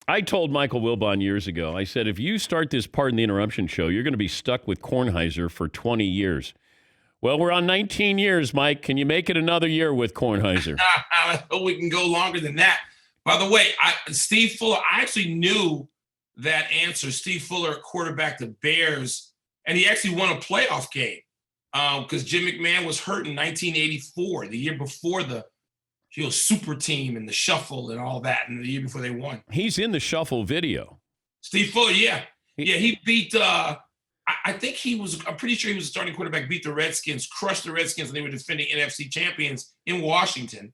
I told Michael Wilbon years ago, I said, if you start this Pardon the Interruption show, you're going to be stuck with Kornheiser for 20 years. Well, we're on 19 years, Mike. Can you make it another year with Kornheiser? I hope we can go longer than that. By the way, Steve Fuller, I actually knew that answer. Steve Fuller quarterbacked the Bears, and he actually won a playoff game because Jim McMahon was hurt in 1984, the year before the super team and the shuffle and all that, and the year before they won. He's in the shuffle video. Steve Fuller, yeah. He beat I think I'm pretty sure he was a starting quarterback, beat the Redskins, crushed the Redskins, and they were defending NFC champions in Washington.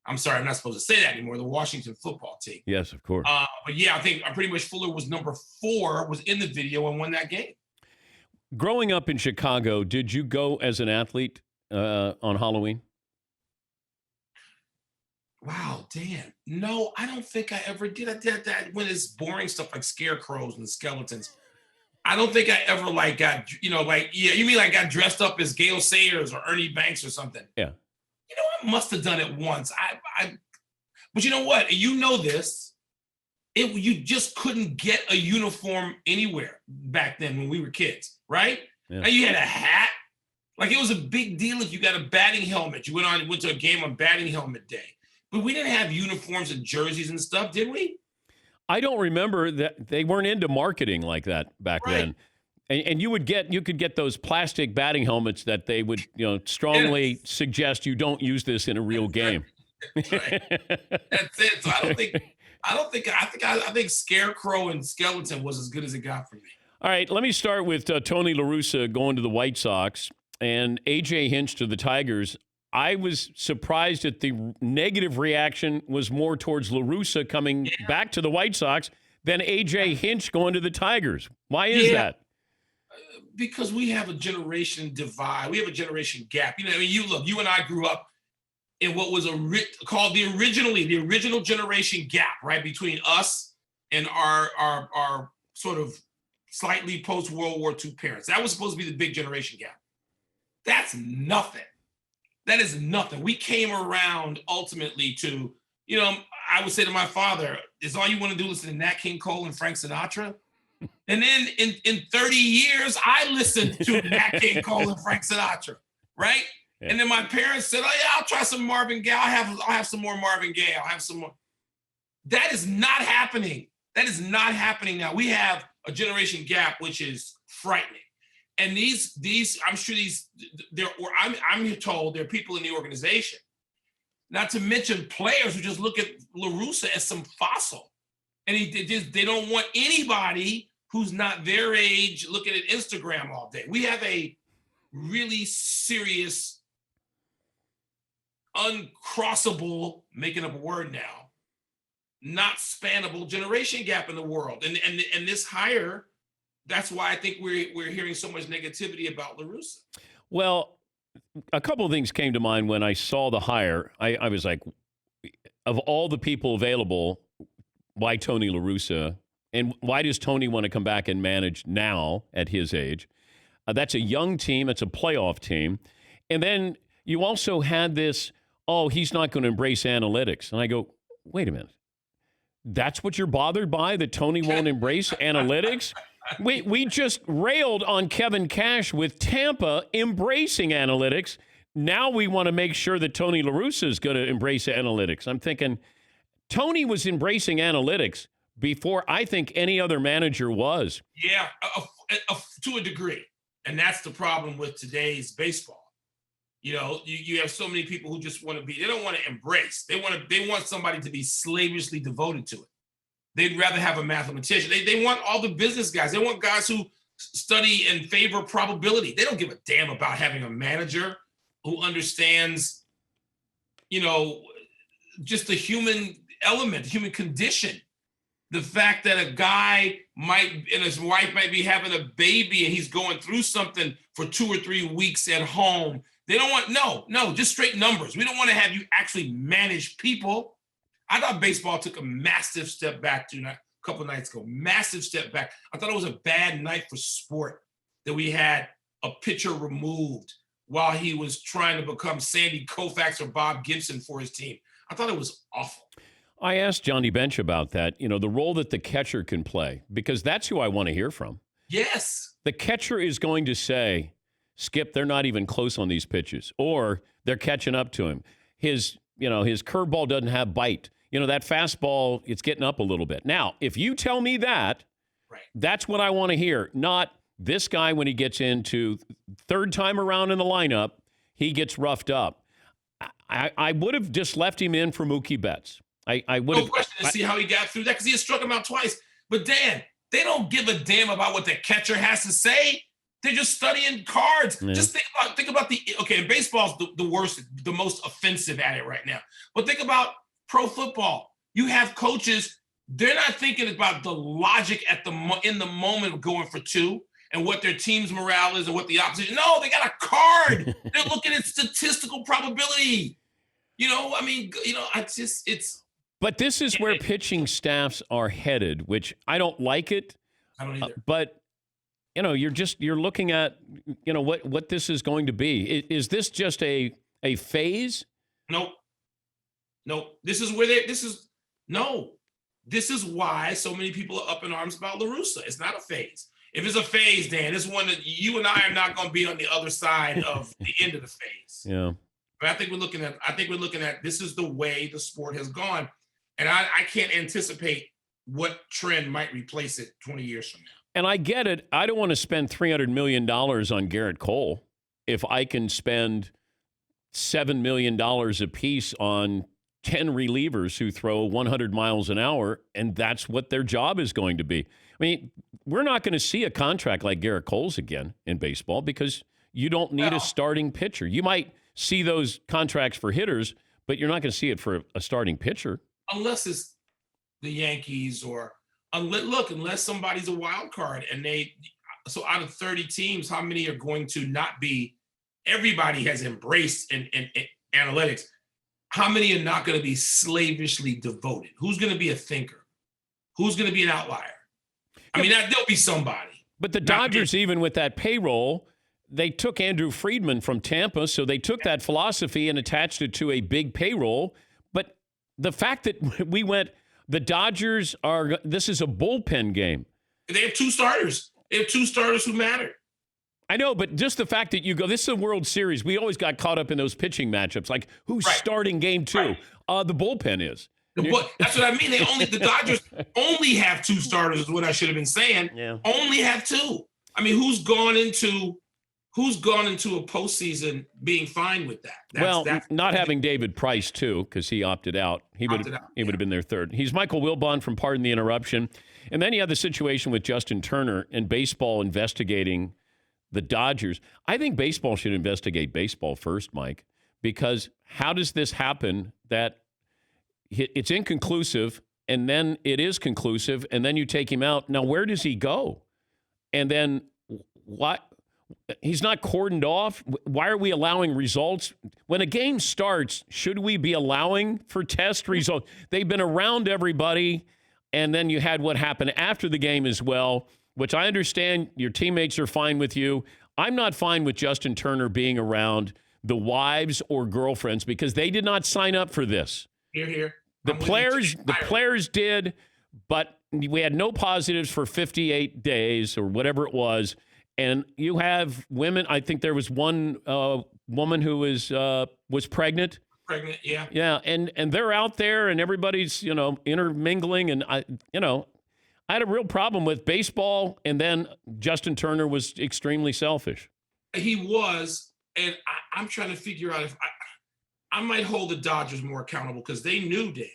I'm sorry, I'm not supposed to say that anymore. The Washington football team. Yes, of course. But yeah, I think I'm pretty much Fuller was number 4, was in the video and won that game. Growing up in Chicago, did you go as an athlete on Halloween? Wow, Dan. No, I don't think I ever did. I did that when it's boring stuff like scarecrows and skeletons. I don't think I ever got you mean like got dressed up as Gale Sayers or Ernie Banks or something? Yeah. I must have done it once. But you know what? You know this. You just couldn't get a uniform anywhere back then when we were kids, right? Yeah. Now you had a hat. Like it was a big deal if you got a batting helmet. You went to a game on batting helmet day. But we didn't have uniforms and jerseys and stuff, did we? I don't remember that. They weren't into marketing like that back then. And you could get those plastic batting helmets that they would, strongly suggest you don't use this in a real game. That's right. That's it. So I think Scarecrow and Skeleton was as good as it got for me. All right, let me start with Tony La Russa going to the White Sox and A.J. Hinch to the Tigers. I was surprised that the negative reaction was more towards La Russa coming back to the White Sox than A.J. Hinch going to the Tigers. Why is that? Because we have a generation divide. We have a generation gap. You and I grew up in what was called the original generation gap, right? Between us and our sort of slightly post-World War II parents. That was supposed to be the big generation gap. That's nothing. That is nothing. We came around ultimately to, I would say to my father, is all you want to do listen to Nat King Cole and Frank Sinatra? And then in 30 years, I listened to Nat King Cole and Frank Sinatra, right? Yeah. And then my parents said, oh yeah, I'll try some Marvin Gaye. I'll have some more Marvin Gaye. I'll have some more. That is not happening. That is not happening now. We have a generation gap, which is frightening. And I'm sure I'm told there are people in the organization, not to mention players who just look at La Russa as some fossil. And they don't want anybody who's not their age looking at Instagram all day. We have a really serious, uncrossable, making up a word now, not spannable generation gap in the world. And this hire, that's why I think we're hearing so much negativity about La Russa. Well, a couple of things came to mind when I saw the hire. I was like, of all the people available, why Tony La Russa? And why does Tony want to come back and manage now at his age? That's a young team. It's a playoff team. And then you also had this, he's not going to embrace analytics. And I go, wait a minute. That's what you're bothered by, that Tony won't embrace analytics? We just railed on Kevin Cash with Tampa embracing analytics. Now we want to make sure that Tony La Russa is going to embrace analytics. I'm thinking Tony was embracing analytics before I think any other manager was. Yeah, to a degree. And that's the problem with today's baseball. You have so many people who just want to they don't want to embrace. They want somebody to be slavishly devoted to it. They'd rather have a mathematician. They want all the business guys. They want guys who study and favor probability. They don't give a damn about having a manager who understands, just the human element, the human condition. The fact that a guy and his wife might be having a baby and he's going through something for 2 or 3 weeks at home. They don't want, just straight numbers. We don't want to have you actually manage people. I thought baseball took a massive step back a couple of nights ago. Massive step back. I thought it was a bad night for sport that we had a pitcher removed while he was trying to become Sandy Koufax or Bob Gibson for his team. I thought it was awful. I asked Johnny Bench about that, the role that the catcher can play, because that's who I want to hear from. Yes. The catcher is going to say, Skip, they're not even close on these pitches, or they're catching up to him. His curveball doesn't have bite. That fastball, it's getting up a little bit. Now, if you tell me that, right, that's what I want to hear. Not this guy when he gets into third time around in the lineup, he gets roughed up. I would have just left him in for Mookie Betts. I would have. No question to see how he got through that because he had struck him out twice. But Dan, they don't give a damn about what the catcher has to say. They're just studying cards. Yeah. Just think about and baseball's the worst, the most offensive at it right now. But think about pro football. You have coaches, they're not thinking about the logic in the moment going for two and what their team's morale is and what the opposition. No, they got a card. They're looking at statistical probability. It's. But this is where pitching staffs are headed, which I don't like it. I don't either. But you're looking at what this is going to be. Is this just a phase? Nope. This is why so many people are up in arms about La Russa. It's not a phase. If it's a phase, Dan, it's one that you and I are not going to be on the other side of the end of the phase. Yeah. But I think we're looking at this is the way the sport has gone. And I can't anticipate what trend might replace it 20 years from now. And I get it. I don't want to spend $300 million on Garrett Cole if I can spend $7 million apiece on 10 relievers who throw 100 miles an hour, and that's what their job is going to be. I mean, we're not going to see a contract like Garrett Cole's again in baseball because you don't need a starting pitcher. You might see those contracts for hitters, but you're not going to see it for a starting pitcher. Unless it's the Yankees unless somebody's a wild card so out of 30 teams, how many are going to not be, everybody has embraced in analytics. How many are not going to be slavishly devoted? Who's going to be a thinker? Who's going to be an outlier? I mean, there'll be somebody. But the Dodgers, even with that payroll, they took Andrew Friedman from Tampa, so they took that philosophy and attached it to a big payroll. But the fact that we went, the Dodgers this is a bullpen game. They have two starters. They have two starters who matter. I know, but just the fact that you go, this is a World Series. We always got caught up in those pitching matchups. Like, who's starting game two? Right. The bullpen is. That's what I mean. The Dodgers only have two starters is what I should have been saying. Yeah. Only have two. I mean, who's gone into a postseason being fine with that? Not having David Price, too, because he opted out. He would have been their third. He's Michael Wilbon from Pardon the Interruption. And then you have the situation with Justin Turner and baseball investigating the Dodgers. I think baseball should investigate baseball first, Mike, because how does this happen that it's inconclusive and then it is conclusive and then you take him out? Now, where does he go? And then what? He's not cordoned off. Why are we allowing results? When a game starts, should we be allowing for test results? They've been around everybody, and then you had what happened after the game as well, which I understand your teammates are fine with you. I'm not fine with Justin Turner being around the wives or girlfriends because they did not sign up for this. Here. The players did, but we had no positives for 58 days or whatever it was. And you have women. I think there was one woman who was pregnant. Pregnant, yeah. Yeah, and they're out there, and everybody's intermingling, and I had a real problem with baseball, and then Justin Turner was extremely selfish. He was, and I'm trying to figure out if I might hold the Dodgers more accountable because they knew Dan.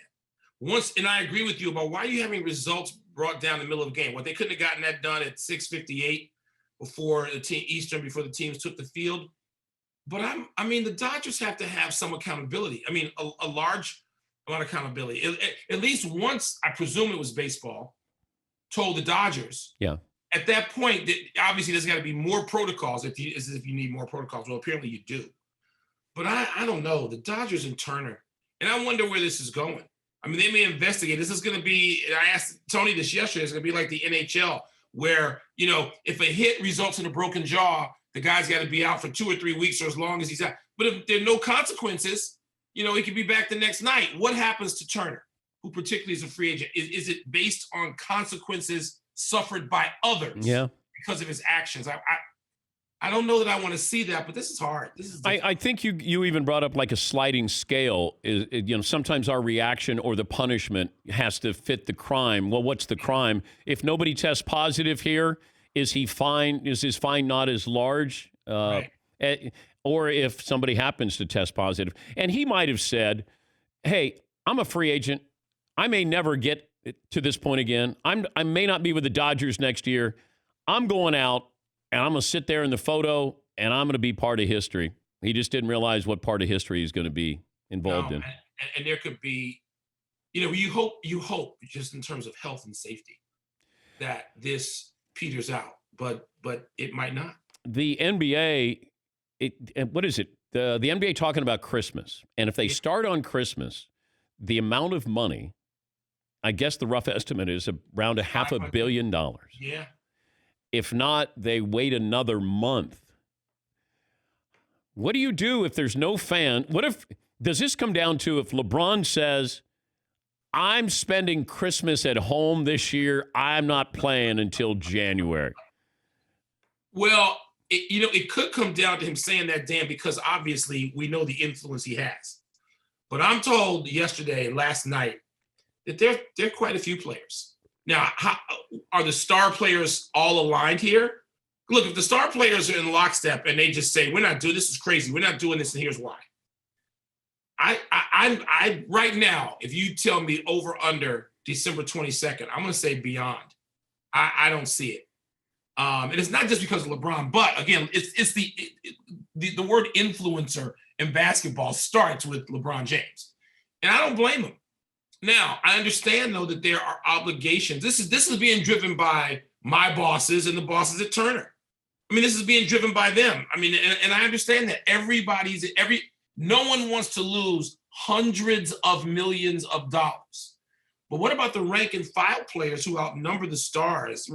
And I agree with you about why are you having results brought down in the middle of the game? Well, they couldn't have gotten that done at 6:58 before the team Eastern, before the teams took the field. But the Dodgers have to have some accountability. I mean, a large amount of accountability. At least once, I presume it was baseball, told the Dodgers. Yeah. At that point, obviously there's got to be more protocols if you need more protocols. Well, apparently you do. But I don't know. The Dodgers and Turner, and I wonder where this is going. I mean, they may investigate. This is going to be, and I asked Tony this yesterday, it's going to be like the NHL where, if a hit results in a broken jaw, the guy's got to be out for 2 or 3 weeks or as long as he's out. But if there are no consequences, he could be back the next night. What happens to Turner? who particularly is a free agent, is it based on consequences suffered by others Yeah. because of his actions? I don't know that I want to see that, but this is hard. This is I think you even brought up like a sliding scale. Sometimes our reaction or the punishment has to fit the crime. Well, what's the crime? If nobody tests positive here, is he fine? Is his fine not as large? right. Or if somebody happens to test positive, and he might have said, "Hey, I'm a free agent. I may never get to this point again. I may not be with the Dodgers next year. I'm going out." And I'm going to sit there in the photo, and I'm going to be part of history. He just didn't realize what part of history he's going to be involved in. And there could be, you hope just in terms of health and safety that this peters out, but it might not. The NBA, what is it? The NBA talking about Christmas. And if they start on Christmas, the amount of money, I guess the rough estimate is around $500 million. Yeah. If not, they wait another month. What do you do if there's no fan? Does this come down to if LeBron says, I'm spending Christmas at home this year, I'm not playing until January? Well, it could come down to him saying that, Dan, because obviously we know the influence he has. But I'm told yesterday and last night that there are quite a few players. Now, are the star players all aligned here? Look, if the star players are in lockstep and they just say, we're not doing this, is crazy, we're not doing this, and here's why. I right now, if you tell me over under December 22nd, I'm going to say beyond. I don't see it. And it's not just because of LeBron, but again, it's the word influencer in basketball starts with LeBron James. And I don't blame him. Now, I understand, though, that there are obligations. This is being driven by my bosses and the bosses at Turner. I mean, this is being driven by them. I mean, and I understand that no one wants to lose hundreds of millions of dollars. But what about the rank and file players who outnumber the stars,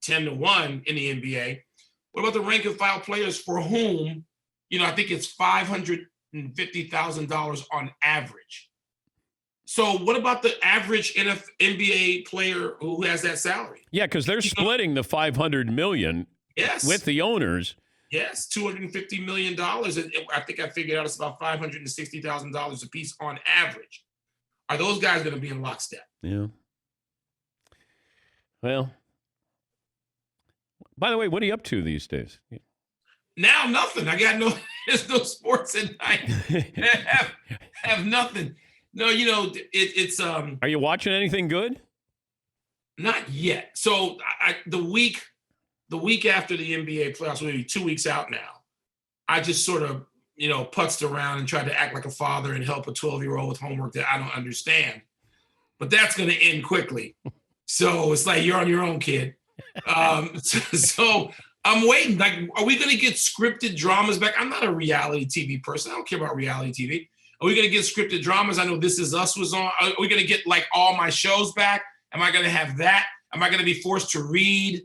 10-1 in the NBA? What about the rank and file players for whom, I think it's $550,000 on average? So what about the average NBA player who has that salary? Yeah, because they're splitting the $500 million with the owners. Yes, $250 million. I think I figured out it's about $560,000 a piece on average. Are those guys going to be in lockstep? Yeah. Well, by the way, what are you up to these days? Now, nothing. There's no sports at night. have nothing. No, it's Are you watching anything good? Not yet. So the week after the NBA playoffs, maybe 2 weeks out now, I just sort of, putzed around and tried to act like a father and help a 12-year-old with homework that I don't understand. But that's going to end quickly. So it's like, you're on your own, kid. So I'm waiting. Like, are we going to get scripted dramas back? I'm not a reality TV person. I don't care about reality TV. Are we going to get scripted dramas? I know This Is Us was on. Are we going to get like all my shows back? Am I going to have that? Am I going to be forced to read?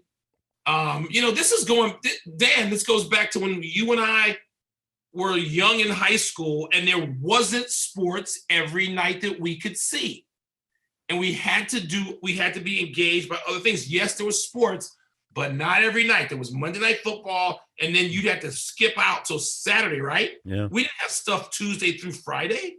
This is going, Dan, this goes back to when you and I were young in high school and there wasn't sports every night that we could see. And we had to be engaged by other things. Yes, there was sports, but not every night. There was Monday Night Football, and then you'd have to skip out till Saturday, right? Yeah. We didn't have stuff Tuesday through Friday.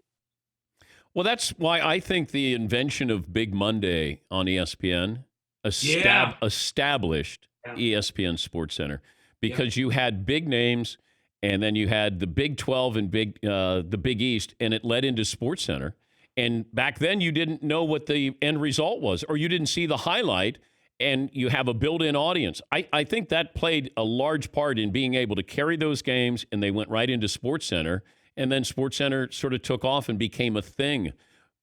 Well, that's why I think the invention of Big Monday on ESPN established ESPN SportsCenter, because you had big names, and then you had the Big 12 and the Big East, and it led into SportsCenter. And back then, you didn't know what the end result was, or you didn't see the highlight, and you have a built-in audience. I think that played a large part in being able to carry those games, and they went right into SportsCenter, and then SportsCenter sort of took off and became a thing.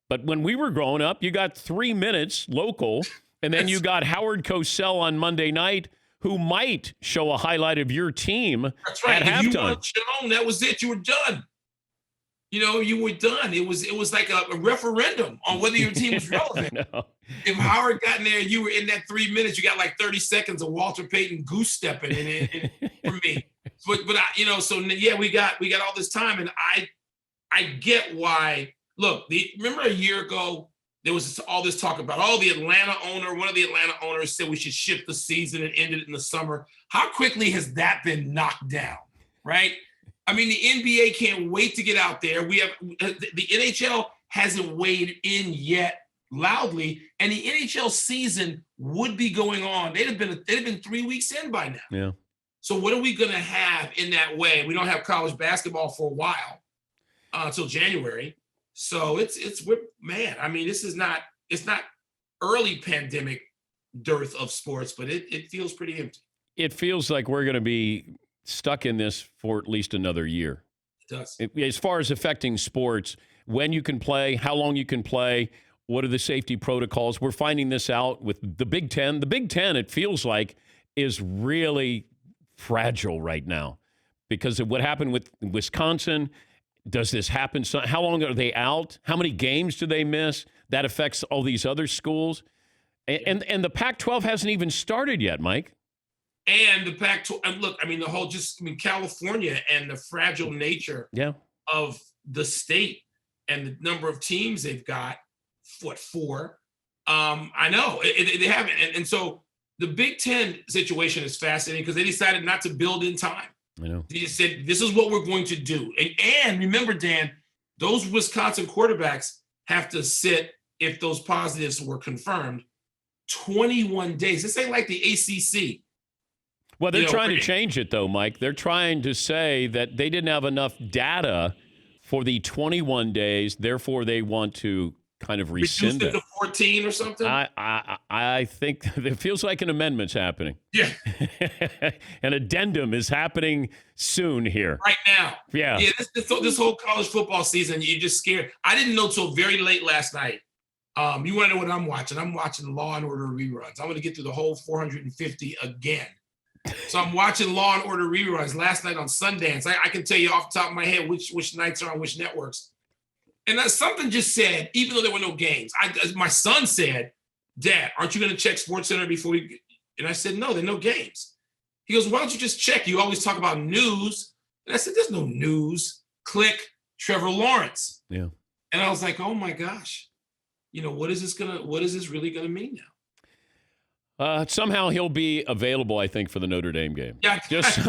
But when we were growing up, you got 3 minutes local, and then you got Howard Cosell on Monday night, who might show a highlight of your team That's right. at halftime. If you weren't shown, that was it. You were done. You were done. It was like a referendum on whether your team was relevant. If Howard got in there and you were in that 3 minutes, you got like 30 seconds of Walter Payton goose stepping in it for me. But we got all this time, and I get why. Look, remember a year ago there was all this talk about, one of the Atlanta owners said we should shift the season and end it in the summer. How quickly has that been knocked down, right? I mean, the NBA can't wait to get out there. We have the NHL hasn't weighed in yet loudly, and the NHL season would be going on. They'd have been 3 weeks in by now. Yeah. So what are we going to have in that way? We don't have college basketball for a while until January. So man. I mean, it's not early pandemic dearth of sports, but it feels pretty empty. It feels like we're going to be stuck in this for at least another year. It does. As far as affecting sports, when you can play, how long you can play, what are the safety protocols? We're finding this out with the Big Ten. The Big Ten, it feels like, is really fragile right now because of what happened with Wisconsin. Does this happen? So how long are they out? How many games do they miss? That affects all these other schools. And the Pac-12 hasn't even started yet, Mike. And the Pac-12, and look, I mean, California and the fragile nature of the state and the number of teams they've got, four? I know they haven't. And so the Big Ten situation is fascinating because they decided not to build in time. I know. They just said, this is what we're going to do. And remember, Dan, those Wisconsin quarterbacks have to sit, if those positives were confirmed, 21 days. This ain't like the ACC. Well, they're trying to change it, though, Mike. They're trying to say that they didn't have enough data for the 21 days. Therefore, they want to kind of rescind it to 14 or something. I think it feels like an amendment's happening. Yeah. An addendum is happening soon here. Right now. Yeah. Yeah. This whole college football season, you're just scared. I didn't know till very late last night. You want to know what I'm watching? I'm watching Law and Order reruns. I'm going to get through the whole 450 again. So I'm watching Law and Order reruns last night on Sundance. I can tell you off the top of my head which nights are on which networks. And something just said, even though there were no games, my son said, "Dad, aren't you going to check SportsCenter before we?" And I said, "No, there are no games." He goes, "Why don't you just check? You always talk about news." And I said, "There's no news." Click, Trevor Lawrence. Yeah. And I was like, "Oh my gosh, what is this really gonna mean now?" Somehow he'll be available, I think, for the Notre Dame game. Yeah, just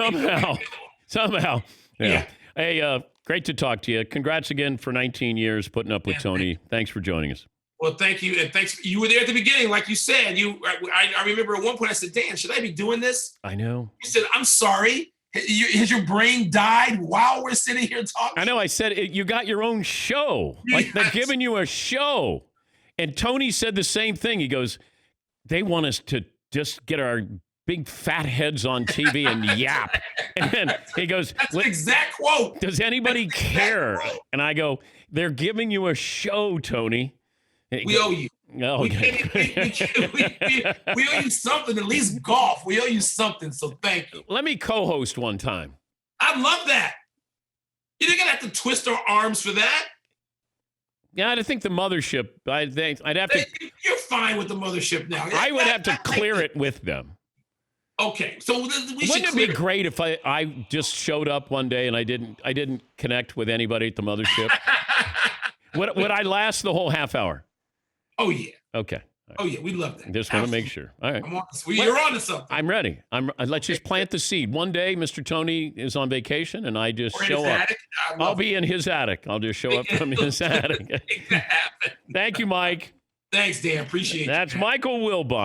somehow. Yeah. Hey, great to talk to you. Congrats again for 19 years putting up with Tony. Thanks for joining us. Well, thank you, and thanks. You were there at the beginning, like you said. I remember at one point I said, "Dan, should I be doing this?" I know. You said, "I'm sorry." Has your brain died while we're sitting here talking? I know. I said you got your own show. Like they're giving you a show. And Tony said the same thing. He goes, "They want us to just get our big fat heads on TV and yap." And then he goes, "That's the exact quote. Does anybody care?" And I go, "They're giving you a show, Tony." We owe you. Oh, okay. We owe you something, at least golf. We owe you something, so thank you. Let me co-host one time. I love that. You're going to have to twist our arms for that. Yeah, I think the mothership, I'd have to. You're fine with the mothership now. I would have to clear it with them. Okay, so wouldn't it be great if I just showed up one day and I didn't connect with anybody at the mothership? Would I last the whole half hour? Oh yeah. Okay. Right. Oh yeah, we love that. Just want to make sure. All right. You're on to something. I'm ready. Let's just plant the seed. One day, Mr. Tony is on vacation, and I just show up. I'll be in his attic. I'll just show up from his attic. Make that happen. Thank you, Mike. Thanks, Dan. Appreciate it. That's Michael Wilbon.